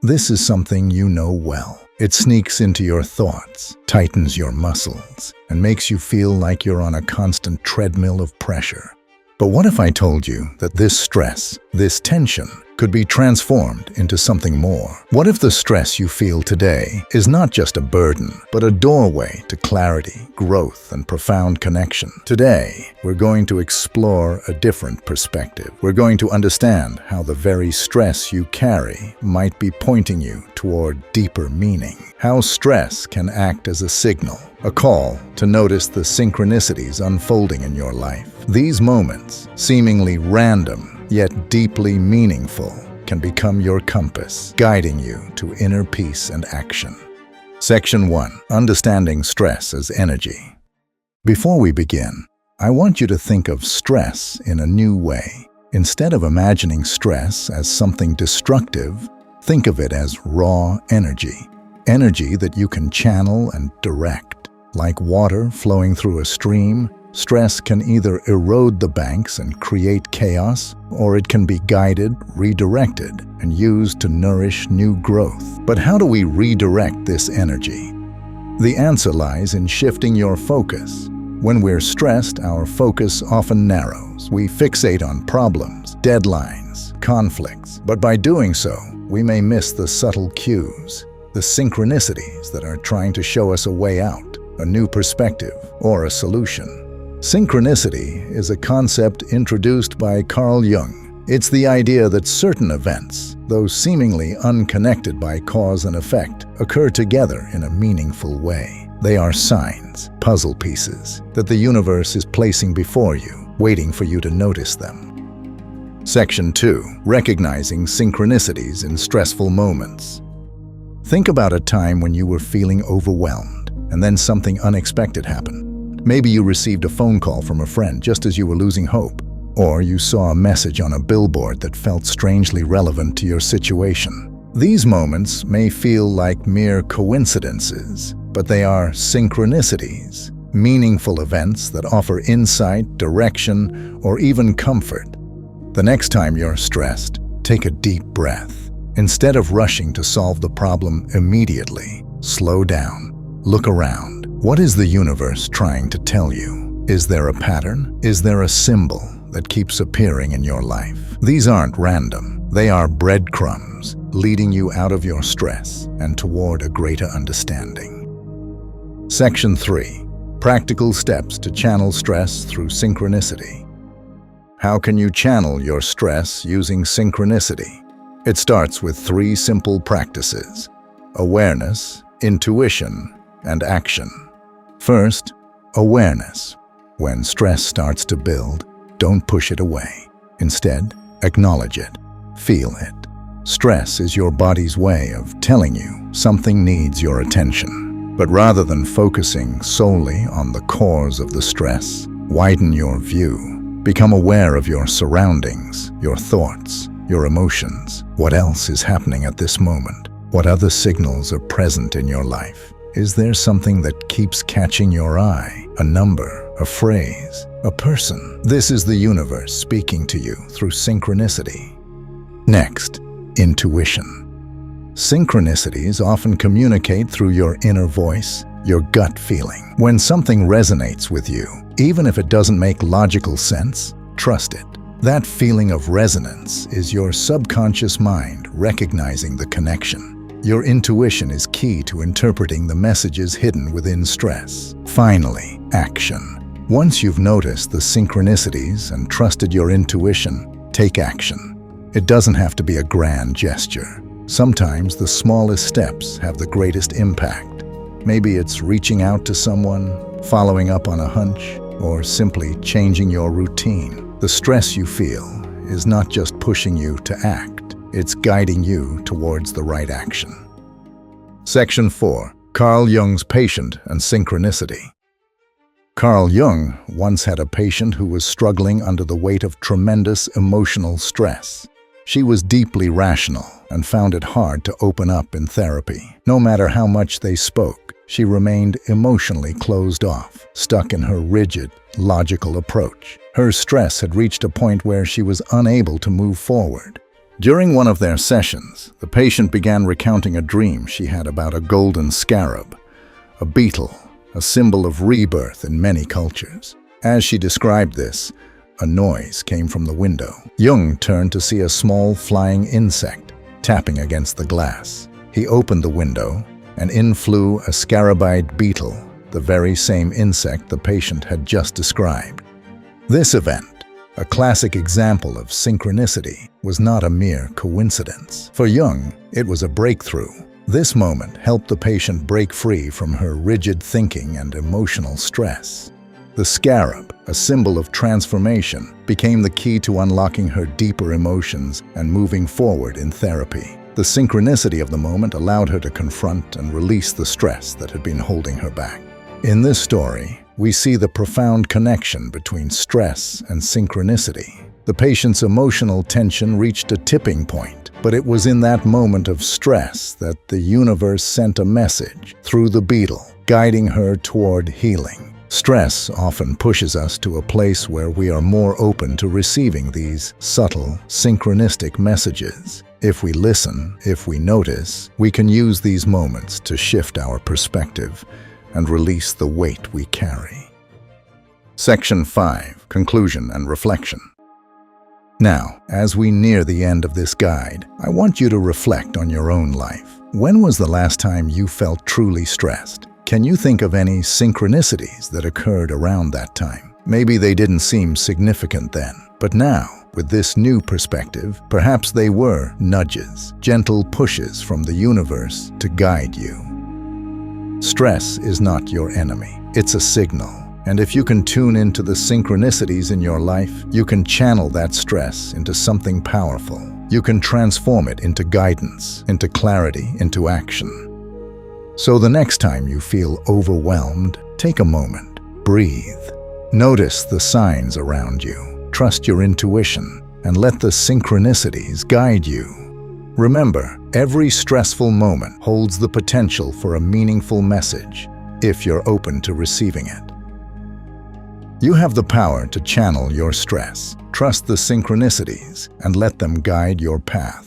This is something you know well. It sneaks into your thoughts, tightens your muscles, and makes you feel like you're on a constant treadmill of pressure. But what if I told you that this stress, this tension, could be transformed into something more? What if the stress you feel today is not just a burden, but a doorway to clarity, growth, and profound connection? Today, we're going to explore a different perspective. We're going to understand how the very stress you carry might be pointing you toward deeper meaning. How stress can act as a signal, a call to notice the synchronicities unfolding in your life. These moments, seemingly random, yet deeply meaningful, can become your compass, guiding you to inner peace and action. Section 1. Understanding stress as energy. Before we begin, I want you to think of stress in a new way. Instead of imagining stress as something destructive, think of it as raw energy. Energy that you can channel and direct. Like water flowing through a stream, stress can either erode the banks and create chaos, or it can be guided, redirected, and used to nourish new growth. But how do we redirect this energy? The answer lies in shifting your focus. When we're stressed, our focus often narrows. We fixate on problems, deadlines, conflicts. But by doing so, we may miss the subtle cues, the synchronicities that are trying to show us a way out, a new perspective, or a solution. Synchronicity is a concept introduced by Carl Jung. It's the idea that certain events, though seemingly unconnected by cause and effect, occur together in a meaningful way. They are signs, puzzle pieces, that the universe is placing before you, waiting for you to notice them. Section 2. Recognizing synchronicities in stressful moments. Think about a time when you were feeling overwhelmed, and then something unexpected happened. Maybe you received a phone call from a friend just as you were losing hope, or you saw a message on a billboard that felt strangely relevant to your situation. These moments may feel like mere coincidences, but they are synchronicities, meaningful events that offer insight, direction, or even comfort. The next time you're stressed, take a deep breath. Instead of rushing to solve the problem immediately, slow down, look around. What is the universe trying to tell you? Is there a pattern? Is there a symbol that keeps appearing in your life? These aren't random. They are breadcrumbs, leading you out of your stress and toward a greater understanding. Section 3. Practical steps to channel stress through synchronicity. How can you channel your stress using synchronicity? It starts with 3 simple practices: awareness, intuition, and action. First, awareness. When stress starts to build, don't push it away. Instead, acknowledge it. Feel it. Stress is your body's way of telling you something needs your attention. But rather than focusing solely on the cause of the stress, widen your view. Become aware of your surroundings, your thoughts, your emotions. What else is happening at this moment? What other signals are present in your life? Is there something that keeps catching your eye? A number, a phrase, a person? This is the universe speaking to you through synchronicity. Next, intuition. Synchronicities often communicate through your inner voice, your gut feeling. When something resonates with you, even if it doesn't make logical sense, trust it. That feeling of resonance is your subconscious mind recognizing the connection. Your intuition is key to interpreting the messages hidden within stress. Finally, action. Once you've noticed the synchronicities and trusted your intuition, take action. It doesn't have to be a grand gesture. Sometimes the smallest steps have the greatest impact. Maybe it's reaching out to someone, following up on a hunch, or simply changing your routine. The stress you feel is not just pushing you to act. It's guiding you towards the right action. Section 4. Carl Jung's patient and synchronicity. Carl Jung once had a patient who was struggling under the weight of tremendous emotional stress. She was deeply rational and found it hard to open up in therapy. No matter how much they spoke, she remained emotionally closed off, stuck in her rigid, logical approach. Her stress had reached a point where she was unable to move forward. During one of their sessions, the patient began recounting a dream she had about a golden scarab, a beetle, a symbol of rebirth in many cultures. As she described this, a noise came from the window. Jung turned to see a small flying insect tapping against the glass. He opened the window, and in flew a scarabide beetle, the very same insect the patient had just described. This event, a classic example of synchronicity, was not a mere coincidence. For Jung, it was a breakthrough. This moment helped the patient break free from her rigid thinking and emotional stress. The scarab, a symbol of transformation, became the key to unlocking her deeper emotions and moving forward in therapy. The synchronicity of the moment allowed her to confront and release the stress that had been holding her back. In this story, we see the profound connection between stress and synchronicity. The patient's emotional tension reached a tipping point, but it was in that moment of stress that the universe sent a message through the beetle, guiding her toward healing. Stress often pushes us to a place where we are more open to receiving these subtle, synchronistic messages. If we listen, if we notice, we can use these moments to shift our perspective and release the weight we carry. Section 5. Conclusion and Reflection. Now, as we near the end of this guide, I want you to reflect on your own life. When was the last time you felt truly stressed? Can you think of any synchronicities that occurred around that time? Maybe they didn't seem significant then, but now, with this new perspective, perhaps they were nudges, gentle pushes from the universe to guide you. Stress is not your enemy. It's a signal. And if you can tune into the synchronicities in your life, you can channel that stress into something powerful. You can transform it into guidance, into clarity, into action. So the next time you feel overwhelmed, take a moment, breathe. Notice the signs around you. Trust your intuition and let the synchronicities guide you. Remember, every stressful moment holds the potential for a meaningful message if you're open to receiving it. You have the power to channel your stress. Trust the synchronicities and let them guide your path.